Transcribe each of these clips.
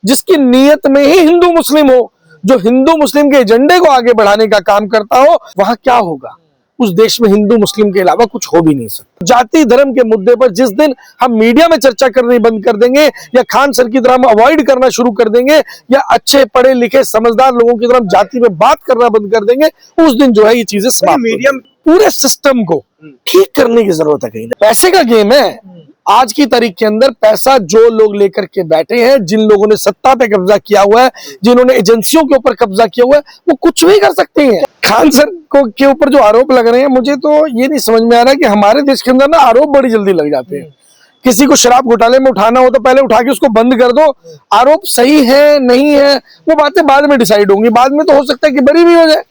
जिसकी नीयत में ही हिंदू मुस्लिम हो, जो हिंदू मुस्लिम के एजेंडे को आगे बढ़ाने का काम करता हो, वहां क्या होगा? उस देश में हिंदू मुस्लिम के अलावा कुछ हो भी नहीं सकता। जाति धर्म के मुद्दे पर जिस दिन हम मीडिया में चर्चा करनी बंद कर देंगे, या खान सर की तरह हम अवॉइड करना शुरू कर देंगे, या अच्छे पढ़े लिखे समझदार लोगों की तरह जाति में बात करना बंद कर देंगे, उस दिन जो है ये चीजें समाप्त। मीडिया पूरे सिस्टम को ठीक करने की जरूरत है। कहीं पैसे का गेम है। आज की तारीख के अंदर पैसा जो लोग लेकर के बैठे हैं, जिन लोगों ने सत्ता पे कब्जा किया हुआ है, जिन्होंने एजेंसियों के ऊपर कब्जा किया हुआ है, वो कुछ भी कर सकते हैं। खान सर को के ऊपर जो आरोप लग रहे हैं, मुझे तो ये नहीं समझ में आ रहा कि हमारे देश के अंदर ना आरोप बड़ी जल्दी लग जाते हैं। किसी को शराब घोटाले में उठाना हो तो पहले उठा के उसको बंद कर दो। आरोप सही है नहीं है वो बातें बाद में डिसाइड होंगी, बाद में तो हो सकता है कि बरी भी हो जाए।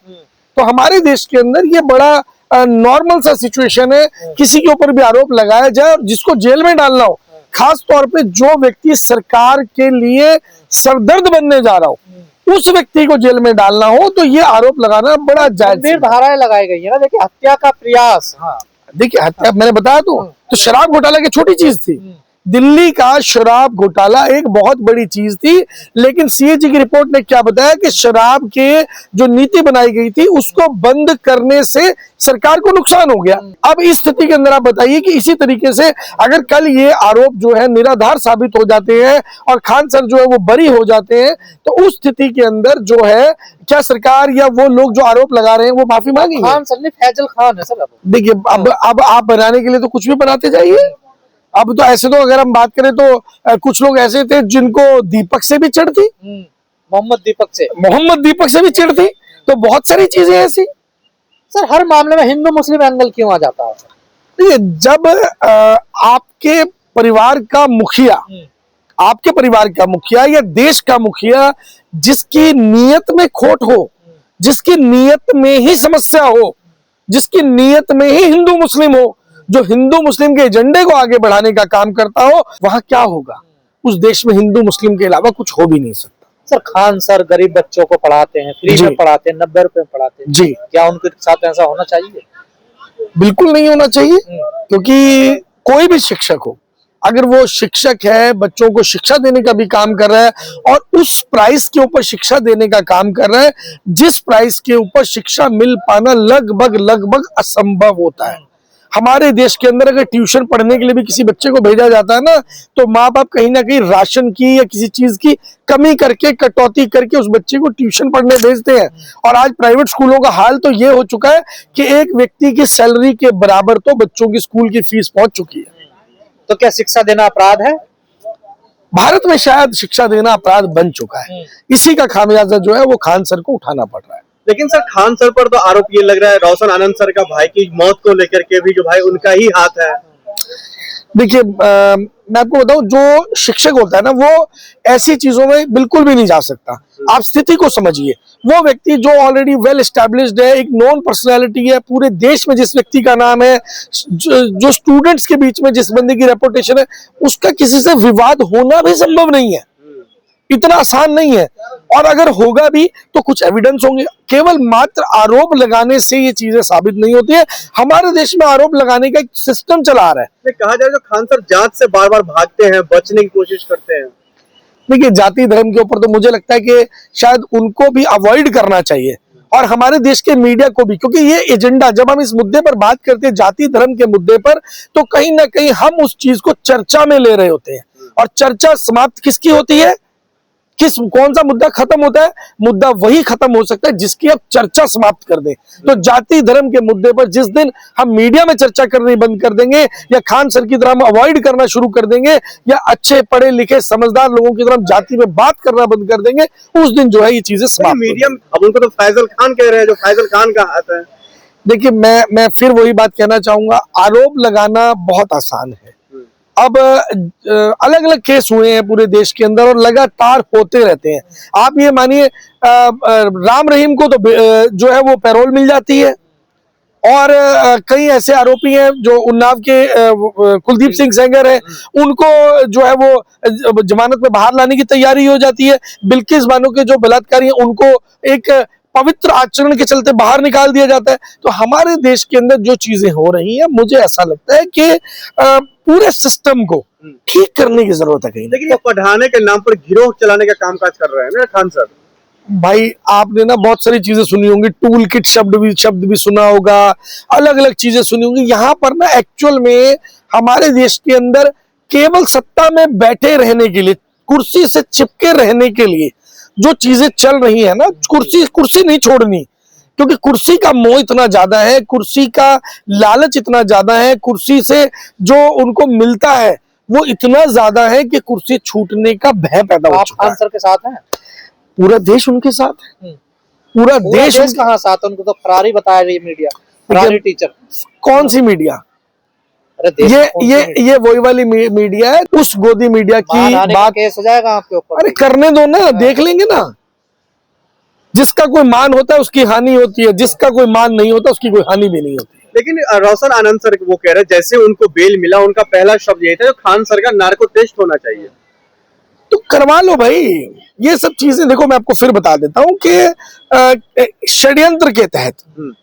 तो हमारे देश के अंदर ये बड़ा नॉर्मल सा सिचुएशन है, किसी के ऊपर भी आरोप लगाया जाए और जिसको जेल में डालना हो, खास तौर पे जो व्यक्ति सरकार के लिए सरदर्द बनने जा रहा हो, उस व्यक्ति को जेल में डालना हो, तो ये आरोप लगाना बड़ा जायज। धाराएं लगाई गई है ना, देखिए हत्या का प्रयास। हाँ देखिए हत्या मैंने बताया तो शराब घोटाला की छोटी चीज थी। दिल्ली का शराब घोटाला एक बहुत बड़ी चीज थी, लेकिन सीएजी की रिपोर्ट ने क्या बताया कि शराब के जो नीति बनाई गई थी उसको बंद करने से सरकार को नुकसान हो गया। अब इस स्थिति के अंदर आप बताइए कि इसी तरीके से अगर कल ये आरोप जो है निराधार साबित हो जाते हैं और खान सर जो है वो बरी हो जाते हैं, तो उस स्थिति के अंदर जो है क्या सरकार या वो लोग जो आरोप लगा रहे हैं वो माफी मांगेंगे? खान सर ने फैजल खान है सर। देखिए अब आप बनाने के लिए तो कुछ भी बनाते जाइए। अब तो ऐसे तो अगर हम बात करें तो कुछ लोग ऐसे थे जिनको दीपक से भी चिढ़ थी, मोहम्मद दीपक से भी चिढ़ थी। तो बहुत सारी चीजें ऐसी। सर हर मामले में हिंदू मुस्लिम एंगल क्यों आ जाता है? देखिए जब आपके परिवार का मुखिया या देश का मुखिया जिसकी नीयत में खोट हो, जिसकी नीयत में ही समस्या हो, जिसकी नीयत में ही हिंदू मुस्लिम हो, जो हिंदू मुस्लिम के एजेंडे को आगे बढ़ाने का काम करता हो, वहां क्या होगा? उस देश में हिंदू मुस्लिम के अलावा कुछ हो भी नहीं सकता। सर खान सर गरीब बच्चों को पढ़ाते हैं, फ्री में पढ़ाते हैं, 90 रुपए में पढ़ाते हैं जी। क्या उनके साथ ऐसा होना चाहिए? बिल्कुल नहीं होना चाहिए, क्योंकि कोई भी शिक्षक हो, अगर वो शिक्षक है, बच्चों को शिक्षा देने का भी काम कर रहा है और उस प्राइस के ऊपर शिक्षा देने का काम कर रहा है जिस प्राइस के ऊपर शिक्षा मिल पाना लगभग असंभव होता है। हमारे देश के अंदर अगर ट्यूशन पढ़ने के लिए भी किसी बच्चे को भेजा जाता है ना, तो माँ बाप कहीं ना कहीं राशन की या किसी चीज की कमी करके, कटौती करके उस बच्चे को ट्यूशन पढ़ने भेजते हैं। और आज प्राइवेट स्कूलों का हाल तो ये हो चुका है कि एक व्यक्ति की सैलरी के बराबर तो बच्चों की स्कूल की फीस पहुंच चुकी है। तो क्या शिक्षा देना अपराध है? भारत में शायद शिक्षा देना अपराध बन चुका है। इसी का खामियाजा जो है वो खान सर को उठाना पड़ रहा है। लेकिन सर खान सर पर तो आरोप ये लग रहा है रोशन आनंद सर का भाई की मौत को लेकर के भी, जो भाई उनका ही हाथ है। देखिए मैं आपको बताऊं, जो शिक्षक होता है ना वो ऐसी चीजों में बिल्कुल भी नहीं जा सकता। आप स्थिति को समझिए। वो व्यक्ति जो ऑलरेडी वेल एस्टैब्लिश्ड है, एक नोन पर्सनैलिटी है, पूरे देश में जिस व्यक्ति का नाम है, जो स्टूडेंट्स के बीच में जिस बंदे की रेपुटेशन है, उसका किसी से विवाद होना भी संभव नहीं है। इतना आसान नहीं है। और अगर होगा भी तो कुछ एविडेंस होंगे। केवल मात्र आरोप लगाने से ये चीजें साबित नहीं होती है। हमारे देश में आरोप लगाने का एक सिस्टम चला रहा है। कहा जाए जो खान सर जांच से बार बार भागते हैं, बचने की कोशिश करते हैं। देखिए जाति धर्म के ऊपर तो मुझे लगता है कि शायद उनको भी अवॉइड करना चाहिए और हमारे देश के मीडिया को भी, क्योंकि ये एजेंडा, जब हम इस मुद्दे पर बात करते हैं जाति धर्म के मुद्दे पर, तो कहीं ना कहीं हम उस चीज को चर्चा में ले रहे होते हैं। और चर्चा समाप्त किसकी होती है? कौन सा मुद्दा खत्म होता है? मुद्दा वही खत्म हो सकता है जिसकी आप चर्चा समाप्त कर दें। तो जाति धर्म के मुद्दे पर जिस दिन हम मीडिया में चर्चा करनी बंद कर देंगे, या खान सर की तरह हम अवॉइड करना शुरू कर देंगे, या अच्छे पढ़े लिखे समझदार लोगों की तरह जाति में बात करना बंद कर देंगे, उस दिन जो है ये चीजें समाप्त। मीडिया अब उनको तो फैजल खान कह रहे हैं, जो फैजल खान का हाथ है। देखिए मैं फिर वही बात कहना चाहूंगा, आरोप लगाना बहुत आसान है। अब अलग अलग केस हुए हैं पूरे देश के अंदर और लगातार होते रहते हैं। आप ये मानिए राम रहीम को तो जो है वो पैरोल मिल जाती है, और कई ऐसे आरोपी हैं जो उन्नाव के कुलदीप सिंह सेंगर है, उनको जो है वो जमानत में बाहर लाने की तैयारी हो जाती है। बिल्किस बानो के जो बलात्कारी हैं उनको एक पवित्र आचरण के चलते बाहर निकाल दिया जाता है। तो हमारे देश के अंदर जो चीजें हो रही हैं, मुझे ऐसा लगता है कि पूरे सिस्टम को ठीक करने की जरूरत है कहीं। लेकिन ये पढ़ाने के नाम पर गिरोह चलाने का कामकाज कर रहे हैं ना खान सर। भाई आपने ना बहुत सारी चीजें सुनी होंगी, टूल किट शब्द भी सुना होगा, अलग अलग चीजें सुनी होंगी। यहाँ पर ना एक्चुअल में हमारे देश के अंदर केवल सत्ता में बैठे रहने के लिए, कुर्सी से चिपके रहने के लिए जो चीजें चल रही है ना, कुर्सी नहीं छोड़नी, क्योंकि कुर्सी का मोह इतना ज्यादा है, कुर्सी का लालच इतना ज्यादा है, कुर्सी से जो उनको मिलता है वो इतना ज्यादा है कि कुर्सी छूटने का भय पैदा हो चुका है। खान सर के साथ हैं? पूरा देश उनके साथ है, पूरा देश कहाँ साथ है? उनको तो फरारी बताया रही मीडिया, फरारी टीचर। कौन सी मीडिया? अरे ये वही वाली मीडिया है, उस गोदी मीडिया की बात। केस हो जाएगा आपके ऊपर। अरे करने दो ना, देख लेंगे ना। जिसका कोई मान होता है उसकी हानि होती है, जिसका कोई मान नहीं होता उसकी कोई हानि भी नहीं होती। लेकिन रोशन आनंद सर वो कह रहे हैं जैसे उनको बेल मिला, उनका पहला शब्द यही था जो खान सर का नार्को टेस्ट होना चाहिए। तो करवा लो भाई। ये सब चीजें देखो, मैं आपको फिर बता देता हूं कि षड्यंत्र के तहत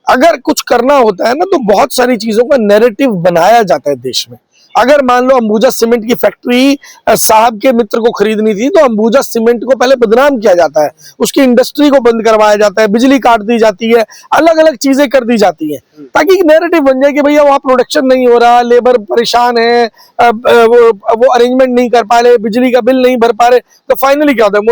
अगर कुछ करना होता है ना, तो बहुत सारी चीजों का नैरेटिव बनाया जाता है देश में। अगर मान लो अंबुजा सीमेंट की फैक्ट्री साहब के मित्र को खरीदनी थी, तो अंबुजा सीमेंट को पहले बदनाम किया जाता है, उसकी इंडस्ट्री को बंद करवाया जाता है, बिजली काट दी जाती है, अलग अलग चीजें कर दी जाती है, ताकि नैरेटिव बन जाए कि भैया वहां प्रोडक्शन नहीं हो रहा, लेबर परेशान है, वो अरेंजमेंट नहीं कर पा रहे, बिजली का बिल नहीं भर पा रहे। तो फाइनली क्या होता है,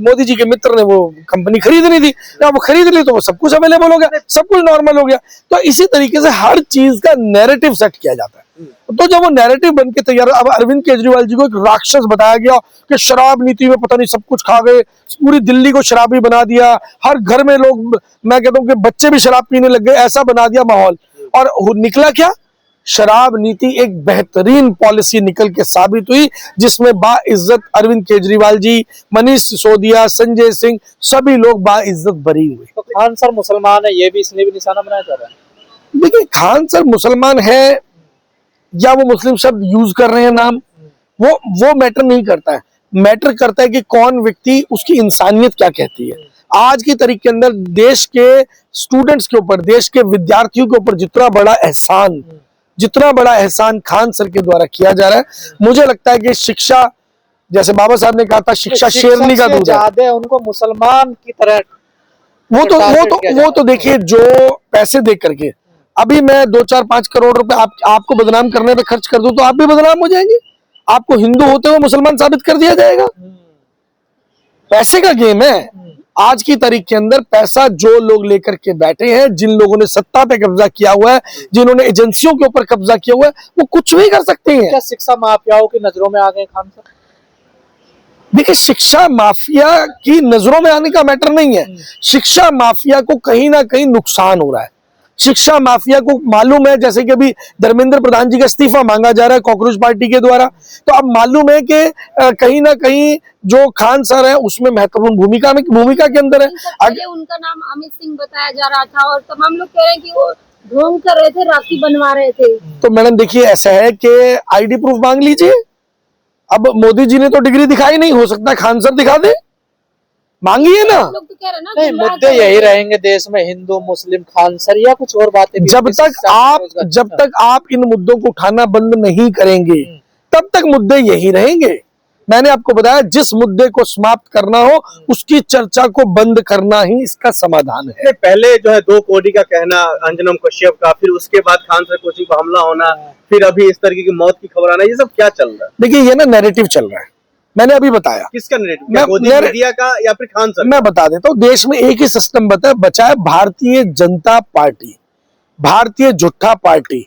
मोदी जी के मित्र ने वो कंपनी खरीदनी थी, या वो खरीद ली तो वो सब कुछ अवेलेबल हो गया, सब कुछ नॉर्मल हो गया। तो इसी तरीके से हर चीज का नैरेटिव सेट किया जाता है। तो जब वो नैरेटिव बन के तैयार, अब अरविंद केजरीवाल जी को एक राक्षस बताया गया कि शराब नीति में पता नहीं सब कुछ खा गए, पूरी दिल्ली को शराबी बना दिया, हर घर में लोग, मैं कहता हूं कि बच्चे भी शराब पीने लग गए, ऐसा बना दिया माहौल। और निकला क्या? शराब नीति एक बेहतरीन पॉलिसी निकल के साबित हुई, जिसमें बाइज्जत अरविंद केजरीवाल जी, मनीष सिसोदिया, संजय सिंह, सभी लोग बाइज्जत बरी हुए। तो खान सर मुसलमान है, ये भी इसलिए भी निशाना बनाया जा रहा है। देखिए, खान सर मुसलमान है या वो मुस्लिम शब्द यूज कर रहे हैं नाम, वो मैटर नहीं करता है। मैटर करता है कि कौन व्यक्ति, उसकी इंसानियत क्या कहती है। आज की तारीख के अंदर देश के स्टूडेंट्स के ऊपर, देश के विद्यार्थियों के ऊपर जितना बड़ा एहसान खान सर के द्वारा किया जा रहा है, मुझे लगता है कि शिक्षा, जैसे बाबा साहब ने कहा था, शिक्षा शेरनी का दूध है, उनको मुसलमान की तरह वो तो देखिए, जो पैसे दे करके अभी मैं 2-4-5 करोड़ रुपए आपको बदनाम करने पे खर्च कर दूं, तो आप भी बदनाम हो जाएंगे। आपको हिंदू होते हुए मुसलमान साबित कर दिया जाएगा। पैसे का गेम है। आज की तारीख के अंदर पैसा जो लोग लेकर के बैठे हैं, जिन लोगों ने सत्ता पे कब्जा किया हुआ है, जिन्होंने एजेंसियों के ऊपर कब्जा किया हुआ है, वो कुछ भी कर सकते हैं। क्या शिक्षा माफियाओं की नजरों में आ गए खान सर? देखिए, शिक्षा माफिया की नजरों में आने का मैटर नहीं है। शिक्षा माफिया को कहीं ना कहीं नुकसान हो रहा है। शिक्षा माफिया को मालूम है, जैसे कि अभी धर्मेंद्र प्रधान जी का इस्तीफा मांगा जा रहा है कॉकरोच पार्टी के द्वारा, तो अब मालूम है कि कहीं ना कहीं जो खान सर है उसमें महत्वपूर्ण भूमिका के अंदर है। पहले उनका नाम अमित सिंह बताया जा रहा था और तमाम लोग कह रहे हैं कि वो ढोंग कर रहे थे, राखी बनवा रहे थे। तो मैडम देखिए, ऐसा है कि आईडी प्रूफ मांग लीजिए। अब मोदी जी ने तो डिग्री दिखाई, नहीं हो सकता खान सर दिखा दे, मांगिए ना। लोग तो कह रहे हैं ना, नहीं, मुद्दे यही रहेंगे देश में, हिंदू मुस्लिम खान सर, या कुछ और बातें भी। जब तक आप इन मुद्दों को उठाना बंद नहीं करेंगे, तब तक मुद्दे यही रहेंगे। मैंने आपको बताया, जिस मुद्दे को समाप्त करना हो उसकी चर्चा को बंद करना ही इसका समाधान है। पहले जो है 2 कोटी का कहना अंजनम कश्यप का, फिर उसके बाद खान सर कोचिंग पर हमला होना, फिर अभी इस तरीके की मौत की खबर आना, ये सब क्या चल रहा है? देखिए, ये ना नैरेटिव चल रहा है। मैंने अभी बताया। किसका नैरेटिव? मोदी मीडिया का या फिर खान सर? मैं बता देता हूँ। देश में एक ही सिस्टम बचा है, भारतीय जनता पार्टी, भारतीय झूठा पार्टी।